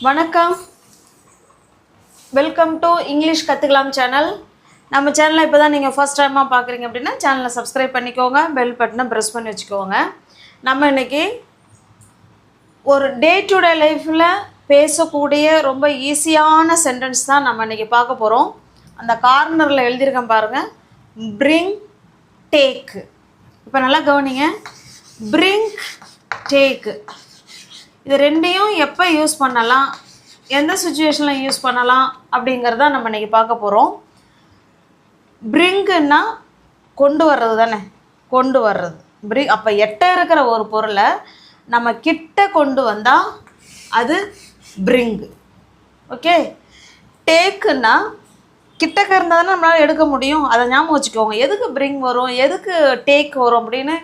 வணக்கம், welcome to English கற்றுக்கலாம் channel. நம்ம சேனலை இப்போ தான் நீங்கள் ஃபர்ஸ்ட் டைமாக பார்க்குறீங்க அப்படின்னா சேனலை சப்ஸ்கிரைப் பண்ணிக்கோங்க, பெல் பட்டனை ப்ரெஸ் பண்ணி வச்சுக்கோங்க. நம்ம இன்றைக்கி ஒரு டே டு டே லைஃப்பில் பேசக்கூடிய ரொம்ப ஈஸியான சென்டென்ஸ் தான் நம்ம இன்றைக்கி பார்க்க போகிறோம். அந்த கார்னரில் எழுதியிருக்கேன் பாருங்கள், பிரிங் டேக். இப்போ நல்லா கவனிங்க, பிரிங் டேக்கு. இது ரெண்டையும் எப்போ யூஸ் பண்ணலாம், எந்த சுச்சுவேஷனில் யூஸ் பண்ணலாம் அப்படிங்கிறத நம்ம இன்றைக்கி பார்க்க போகிறோம். பிரிங்குன்னா கொண்டு வர்றது தானே, கொண்டு வர்றது. அப்போ எட்ட இருக்கிற ஒரு பொருளை நம்ம கிட்ட கொண்டு வந்தால் அது பிரிங்கு. ஓகே. டேக்குன்னா கிட்டக்க இருந்தால் தானே நம்மளால் எடுக்க முடியும். அதை ஞாபகம் வச்சுக்கோங்க. எதுக்கு பிரிங் வரும், எதுக்கு டேக் வரும் அப்படின்னு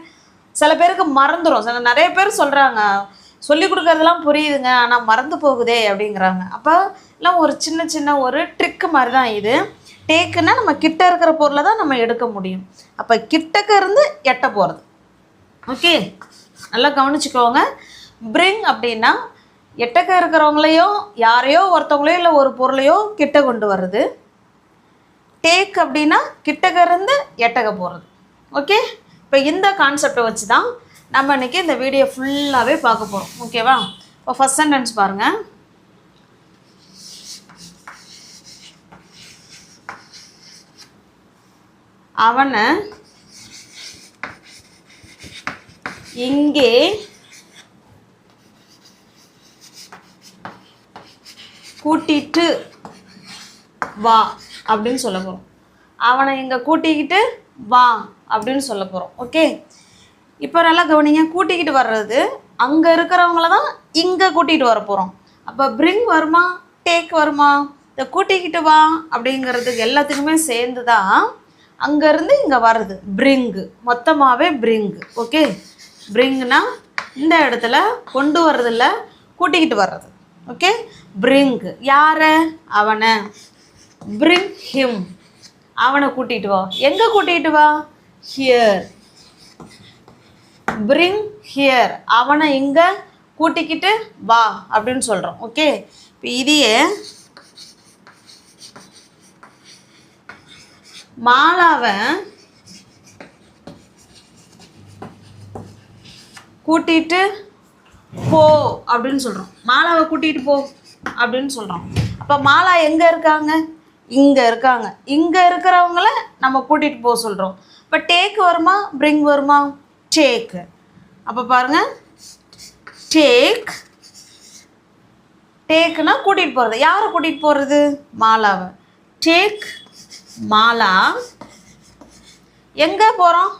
சில பேருக்கு மறந்துடும். நிறைய பேர் சொல்கிறாங்க, சொல்லி கொடுக்குறதெல்லாம் புரியுதுங்க ஆனால் மறந்து போகுதே அப்படிங்கிறாங்க. அப்போ எல்லாம் ஒரு சின்ன ஒரு ட்ரிக்கு மாதிரி தான் இது. டேக்குன்னா நம்ம கிட்ட இருக்கிற பொருளை தான் நம்ம எடுக்க முடியும். அப்போ கிட்டக்க இருந்து எட்ட போகிறது. ஓகே, நல்லா கவனிச்சுக்கோங்க. பிரிங் அப்படின்னா எட்டக்க இருக்கிறவங்களையோ யாரையோ ஒருத்தவங்களையோ இல்லை ஒரு பொருளையோ கிட்ட கொண்டு வர்றது. டேக் அப்படின்னா கிட்டக்க இருந்து எட்டக்க போகிறது. ஓகே, இப்போ இந்த கான்செப்டை வச்சு தான் நம்ம இன்றைக்கி இந்த வீடியோ ஃபுல்லாகவே பார்க்க போகிறோம். ஓகேவா? இப்போ ஃபஸ்ட் சென்டென்ஸ் பாருங்கள். அவனை இங்கே கூட்டிட்டு வா அப்படின்னு சொல்ல போகிறோம். அவனை இங்கே கூட்டிக்கிட்டு வா அப்படின்னு சொல்ல போகிறோம். ஓகே, இப்போ நல்லா கவனிங்க. கூட்டிக்கிட்டு வர்றது அங்கே இருக்கிறவங்கள தான் இங்கே கூட்டிகிட்டு வர போகிறோம். அப்போ பிரிங் வருமா, டேக் வருமா? இந்த கூட்டிக்கிட்டு வா அப்படிங்கிறதுக்கு எல்லாத்துக்குமே சேர்ந்து தான் அங்கேருந்து இங்கே வர்றது பிரிங்கு, மொத்தமாகவே பிரிங்கு. ஓகே, பிரிங்னா இந்த இடத்துல கொண்டு வர்றது இல்லை, கூட்டிக்கிட்டு வர்றது. ஓகே, பிரிங்கு. யாரை? அவனை. பிரிங் ஹிம், அவனை கூட்டிகிட்டு வா. எங்கே கூட்டிகிட்டு வா? ஹியர். பிரிங் ஹியர், அவனை இங்கே கூட்டிக்கிட்டு வா அப்படின்னு சொல்கிறோம். ஓகே, இப்போ இதையே மாலாவை கூட்டிகிட்டு போ அப்படின்னு சொல்கிறோம். மாலாவை கூட்டிகிட்டு போ அப்படின்னு சொல்கிறோம். அப்போ மாலா எங்கே இருக்காங்க? இங்கே இருக்காங்க. இங்கே இருக்கிறவங்கள நம்ம கூட்டிகிட்டு போக சொல்கிறோம். இப்போ டேக் வருமா, பிரிங் வருமா? டேக். அப்போ பாருங்கள், டேக். டேக்குனா கூட்டிகிட்டு போகிறது. யாரை கூட்டிகிட்டு போகிறது? மாலாவை. டேக் மாலா. எங்கே போகிறோம்?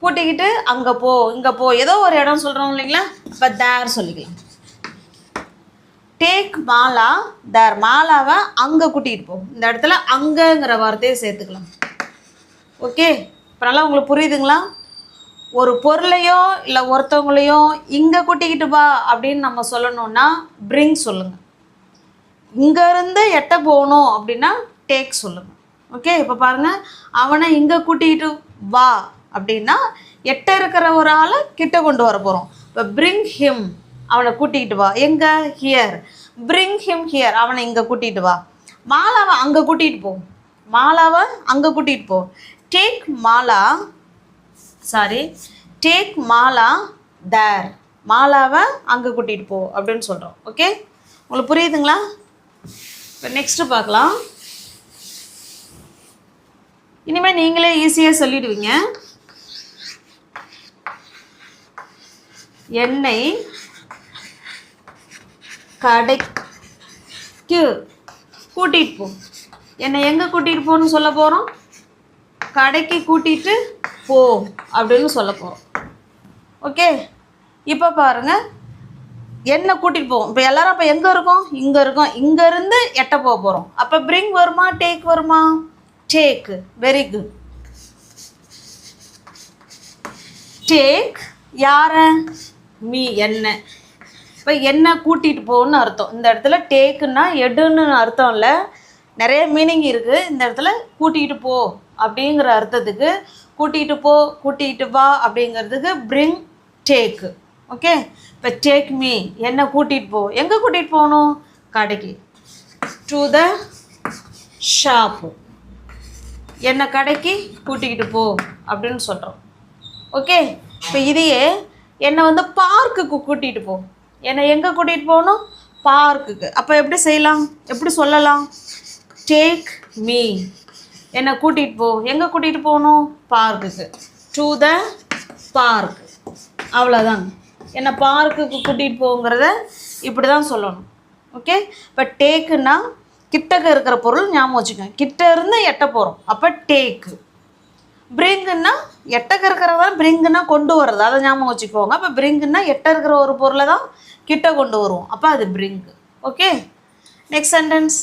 கூட்டிக்கிட்டு அங்கே போ, இங்கே போ, ஏதோ ஒரு இடம் சொல்கிறோம் இல்லைங்களா? இப்போ தேர் சொல்லிக்கலாம். டேக் மாலா தேர், மாலாவை அங்கே கூட்டிகிட்டு போ. இந்த இடத்துல அங்கேங்கிற வார்த்தையை சேர்த்துக்கலாம். ஓகே, இப்போ நல்லா உங்களுக்கு புரியுதுங்களா? ஒரு பொருளையோ இல்லை ஒருத்தவங்களையோ இங்கே கூட்டிக்கிட்டு வா அப்படின்னு நம்ம சொல்லணும்னா பிரிங் சொல்லுங்கள். இங்கேருந்து எட்ட போகணும் அப்படின்னா டேக் சொல்லுங்கள். ஓகே, இப்போ பாருங்கள், அவனை இங்கே கூட்டிக்கிட்டு வா அப்படின்னா எட்ட இருக்கிற ஒரு ஆளை கிட்ட கொண்டு வர போகிறோம். இப்போ பிரிங் ஹிம், அவனை கூட்டிக்கிட்டு வா. எங்கே? ஹியர். பிரிங் ஹிம் ஹியர், அவனை இங்கே கூட்டிகிட்டு வா. மாலாவை அங்கே கூட்டிகிட்டு போ. மாலாவை அங்கே கூட்டிகிட்டு போ. Take Mala, sorry, take Mala there, மாலாவை அங்கே கூட்டிகிட்டு போ அப்படின்னு சொல்கிறோம். ஓகே, உங்களுக்கு புரியுதுங்களா? இப்போ நெக்ஸ்ட்டு பார்க்கலாம். இனிமேல் நீங்களே ஈஸியாக சொல்லிடுவீங்க. என்னை கடைக்கு கூட்டிகிட்டு போ. என்னை எங்கே கூட்டிகிட்டு போன்னு சொல்ல போகிறோம்? கடைக்கு கூட்டிகிட்டு போ அப்படின்னு சொல்ல போகிறோம். ஓகே, இப்போ பாருங்கள், என்ன கூட்டிகிட்டு போவோம். இப்போ எல்லாரும் அப்போ எங்கே இருக்கோம்? இங்கே இருக்கோம். இங்கேருந்து எட்ட போக போகிறோம். அப்போ பிரிங் வருமா, டேக் வருமா? டேக். Very good. டேக் யாரை? மீ, என்ன. இப்போ என்ன கூட்டிகிட்டு போகணுன்னு அர்த்தம். இந்த இடத்துல டேக்குன்னா எடுன்னு அர்த்தம் இல்லை, நிறைய மீனிங் இருக்குது. இந்த இடத்துல கூட்டிகிட்டு போ அப்படிங்கிற அர்த்தத்துக்கு கூட்டிகிட்டு போ, கூட்டிகிட்டு வா அப்படிங்கிறதுக்கு பிரிங் டேக்கு. ஓகே, இப்போ டேக் மீ, என்னை கூட்டிகிட்டு போ. எங்கே கூட்டிகிட்டு போகணும்? கடைக்கு. டு த ஷாப்பு, என்னை கடைக்கு கூட்டிக்கிட்டு போ அப்படின்னு சொல்கிறோம். ஓகே. இப்போ இதையே என்னை வந்து பார்க்குக்கு கூட்டிகிட்டு போ. என்னை எங்கே கூட்டிகிட்டு போகணும்? பார்க்குக்கு. அப்போ எப்படி செய்யலாம், எப்படி சொல்லலாம்? டேக் மீ, என்னை கூட்டிகிட்டு போ. எங்கே கூட்டிகிட்டு போகணும்? பார்க்குக்கு. To the park. அவ்வளோதாங்க. என்னை பார்க்குக்கு கூட்டிகிட்டு போங்கிறத இப்படி தான் சொல்லணும். ஓகே. இப்போ டேக்குன்னா கிட்டக்க இருக்கிற பொருள் ஞாபகம் வச்சுக்கோங்க. கிட்ட இருந்து எட்ட போகிறோம், அப்போ டேக்கு. பிரிங்குன்னா எட்டக்க இருக்கிறதா, பிரிங்குன்னா கொண்டு வர்றது, அதை ஞாபகம் வச்சுக்கோங்க. அப்போ பிரிங்குன்னா எட்ட இருக்கிற ஒரு பொருளை தான் கிட்ட கொண்டு வருவோம், அப்போ அது பிரிங்கு. ஓகே. Next sentence.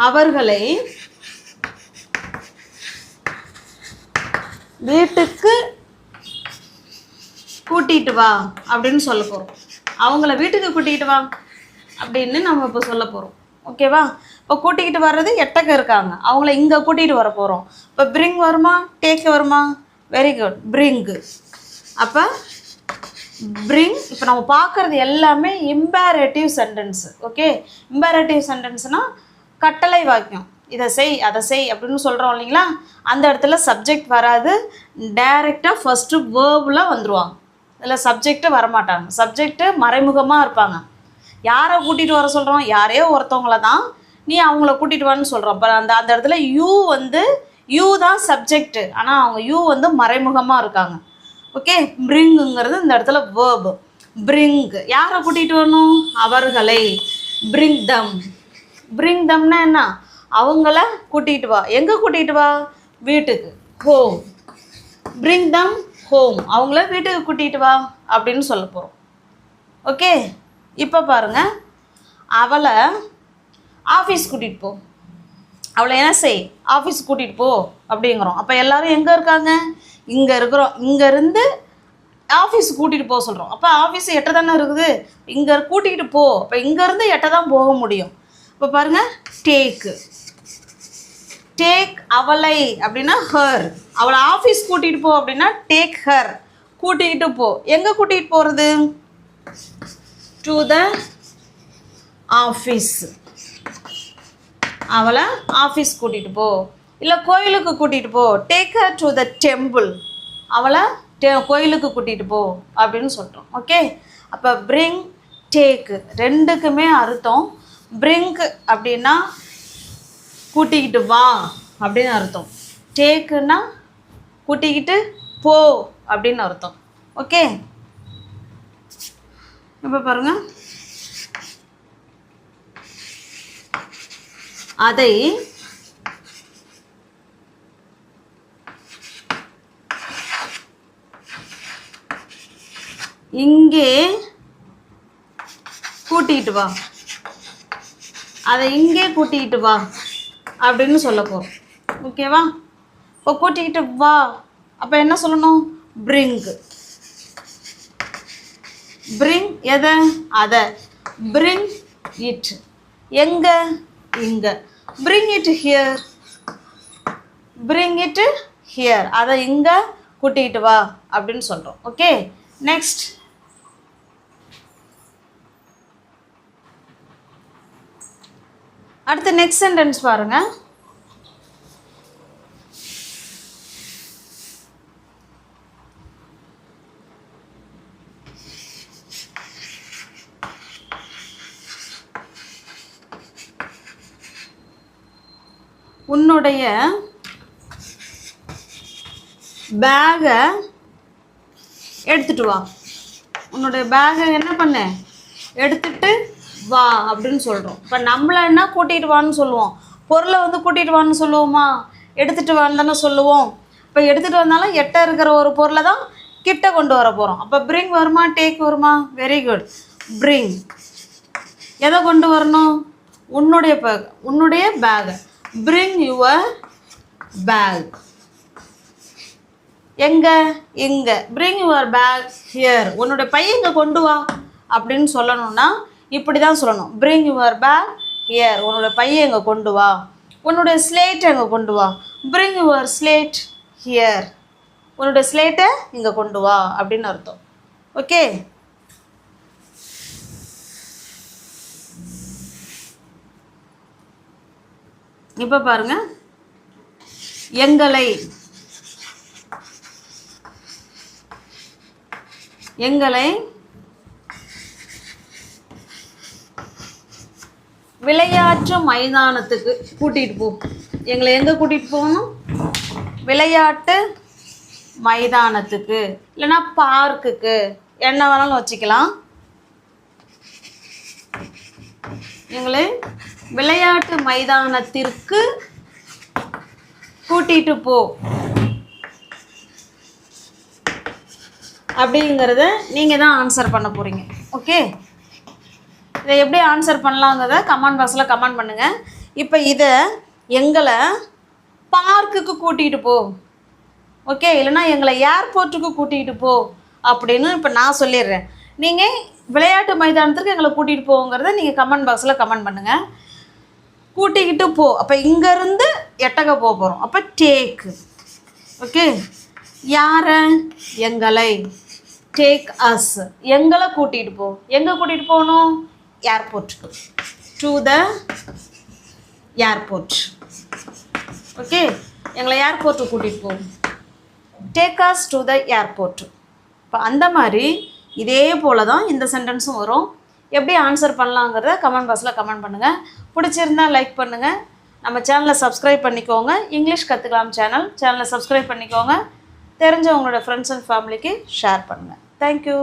அவர்களை வீட்டுக்கு கூட்டிகிட்டு வா அப்படின்னு சொல்ல போகிறோம். அவங்கள வீட்டுக்கு கூட்டிகிட்டு வா அப்படின்னு நம்ம இப்போ சொல்ல போகிறோம். ஓகேவா? இப்போ கூட்டிகிட்டு வர்றது எட்டக்க இருக்காங்க, அவங்கள இங்கே கூட்டிகிட்டு வர போகிறோம். இப்போ பிரிங் வருமா, டேக் வருமா? Very good, bring. அப்போ பிரிங். இப்போ நம்ம பார்க்குறது எல்லாமே இம்பேரேட்டிவ் சென்டென்ஸு. ஓகே. இம்பேரேட்டிவ் சென்டென்ஸ்னால் கட்டளை வாக்கியம். இதை செய் அதை செய் அப்படின்னு சொல்கிறோம் இல்லைங்களா? அந்த இடத்துல சப்ஜெக்ட் வராது, டைரெக்டாக ஃபஸ்ட்டு வேர்பில் வந்துடுவாங்க. இதில் சப்ஜெக்ட்டு வரமாட்டாங்க. சப்ஜெக்ட்டு மறைமுகமாக இருப்பாங்க. யாரை கூட்டிகிட்டு வர சொல்கிறோம்? யாரையோ ஒருத்தவங்கள தான் நீ அவங்கள கூட்டிகிட்டு வான்னு சொல்கிறோம். அப்போ அந்த இடத்துல யூ வந்து யூ தான் சப்ஜெக்ட்டு, ஆனால் அவங்க யூ வந்து மறைமுகமாக இருக்காங்க. ஓகே. பிரிங்குங்கிறது இந்த இடத்துல வேர்பு. பிரிங். யாரை கூட்டிகிட்டு வரணும்? அவர்களை. Bring them. பிரிங் தம்னா என்ன? அவங்கள கூட்டிகிட்டு வா. எங்கே கூட்டிகிட்டு வா? வீட்டுக்கு. ஹோம். Bring them home. அவங்கள வீட்டுக்கு கூட்டிகிட்டு வா அப்படின்னு சொல்ல போகிறோம். ஓகே. இப்போ பாருங்கள், அவளை ஆஃபீஸ் கூட்டிகிட்டு போ. அவளை என்ன செய்? ஆஃபீஸ் கூட்டிகிட்டு போ அப்படிங்கிறோம். அப்போ எல்லோரும் எங்கே இருக்காங்க? இங்கே இருக்கிறோம். இங்கேருந்து ஆஃபீஸ் கூட்டிகிட்டு போக சொல்கிறோம். அப்போ ஆஃபீஸ் எட்ட தானே இருக்குது, இங்கே கூட்டிகிட்டு போ. அப்போ இங்கேருந்து எட்ட தான் போக முடியும். இப்போ பாருங்கள், டேக்கு. டேக் அவளை அப்படின்னா ஹர். அவளை ஆஃபீஸ் கூட்டிகிட்டு போ அப்படின்னா டேக் ஹர். கூட்டிகிட்டு போ. எங்கே கூட்டிகிட்டு போகிறது? To the office. அவளை ஆஃபீஸ் கூட்டிகிட்டு போ. இல்லை கோயிலுக்கு கூட்டிகிட்டு போ. Take her to the temple. அவளை கோயிலுக்கு கூட்டிகிட்டு போ அப்படின்னு சொல்கிறோம். ஓகே. அப்போ பிரிங், டேக்கு ரெண்டுக்குமே அர்த்தம். பிரிங்க் அப்படின்னா கூட்டிக்கிட்டு வா அப்படின்னு அர்த்தம். டேக்குன்னா கூட்டிக்கிட்டு போ அப்படின்னு அர்த்தம். ஓகே. இப்போ பாருங்கள், அதை இங்கே கூட்டிகிட்டு வா. அதை இங்கே கூட்டிகிட்டு வா அப்படின்னு சொல்ல போகிறோம். ஓகேவா? இப்போ கூட்டிகிட்டு வா, அப்போ என்ன சொல்லணும்? பிரிங். பிரிங் எதை? அதை. Bring it. எங்கே? இங்கே. Bring it here. Bring it here. அதை இங்கே கூட்டிகிட்டு வா அப்படின்னு சொல்கிறோம். ஓகே. நெக்ஸ்ட். அடுத்து நெக்ஸ்ட் சென்டென்ஸ் பாருங்க. உன்னுடைய பேகை எடுத்துட்டு வா. உன்னுடைய பேகை என்ன பண்ண? எடுத்துட்டு வா அப்படின்னு சொல்கிறோம். இப்போ நம்மளை என்ன கூட்டிகிட்டு வான்னு சொல்லுவோம்? பொருளை வந்து கூட்டிகிட்டு வான்னு சொல்லுவோமா? எடுத்துகிட்டு வான்னு தானே சொல்லுவோம். இப்போ எடுத்துகிட்டு வந்தாலும் எட்ட இருக்கிற ஒரு பொருளை தான் கிட்ட கொண்டு வர போகிறோம். அப்போ பிரிங் வருமா, டேக் வருமா? Very good, bring. எதை கொண்டு வரணும்? உன்னுடைய பேக். உன்னுடைய பேகை. Bring your bag. எங்கே? இங்கே. Bring your bag here. உன்னுடைய பையன் இங்கே கொண்டு வா அப்படின்னு சொல்லணும்னா இப்படி தான் சொல்லணும். Bring your bag here. உன்னோட பையை எங்கே கொண்டு வா. உன்னுடைய ஸ்லேட்டை எங்கே கொண்டு வா. Bring your slate here. உன்னோட ஸ்லேட்டை இங்கே கொண்டு வா அப்படின்னு அர்த்தம். ஓகே, இப்போ பாருங்க, எங்களை எங்களை விளையாட்டு மைதானத்துக்கு கூட்டிகிட்டு போ. எங்களை எங்கே கூட்டிகிட்டு போகணும்? விளையாட்டு மைதானத்துக்கு, இல்லைன்னா பார்க்குக்கு, என்ன வேணாலும் வச்சுக்கலாம். எங்களை விளையாட்டு மைதானத்திற்கு கூட்டிகிட்டு போ அப்படிங்கிறத நீங்கள் தான் ஆன்சர் பண்ண போகிறீங்க. ஓகே, இதை எப்படி ஆன்சர் பண்ணலாங்கிறத கமெண்ட் பாக்ஸில் கமெண்ட் பண்ணுங்கள். இப்போ இதை எங்களை பார்க்குக்கு கூட்டிகிட்டு போ, ஓகே, இல்லைனா எங்களை ஏர்போர்ட்டுக்கு கூட்டிகிட்டு போ அப்படின்னு இப்போ நான் சொல்லிடுறேன். நீங்கள் விளையாட்டு மைதானத்துக்கு எங்களை கூட்டிகிட்டு போங்கிறத நீங்கள் கமெண்ட் பாக்ஸில் கமெண்ட் பண்ணுங்கள். கூட்டிக்கிட்டு போ, அப்போ இங்கேருந்து எட்டக போக போகிறோம். அப்போ டேக்கு. ஓகே, யாரை? எங்களை. டேக் அஸ், எங்களை கூட்டிகிட்டு போ. எங்கே கூட்டிகிட்டு போகணும்? ஏர்போர்ட்டுக்கு. To the airport. ஓகே, எங்களை ஏர்போர்ட்டுக்கு கூட்டிகிட்டு போ. Take us to the airport. இப்போ அந்த மாதிரி இதே போல் தான் இந்த சென்டென்ஸும் வரும். எப்படி ஆன்சர் பண்ணலாங்கிறத கமெண்ட் பாக்ஸில் கமெண்ட் பண்ணுங்கள். பிடிச்சிருந்தால் லைக் பண்ணுங்கள். நம்ம சேனலை சப்ஸ்கிரைப் பண்ணிக்கோங்க. இங்கிலீஷ் கற்றுக்கலாம் சேனலை சப்ஸ்கிரைப் பண்ணிக்கோங்க. தெரிஞ்சவங்களோட ஃப்ரெண்ட்ஸ் அண்ட் ஃபேமிலிக்கு ஷேர் பண்ணுங்கள். தேங்க்யூ.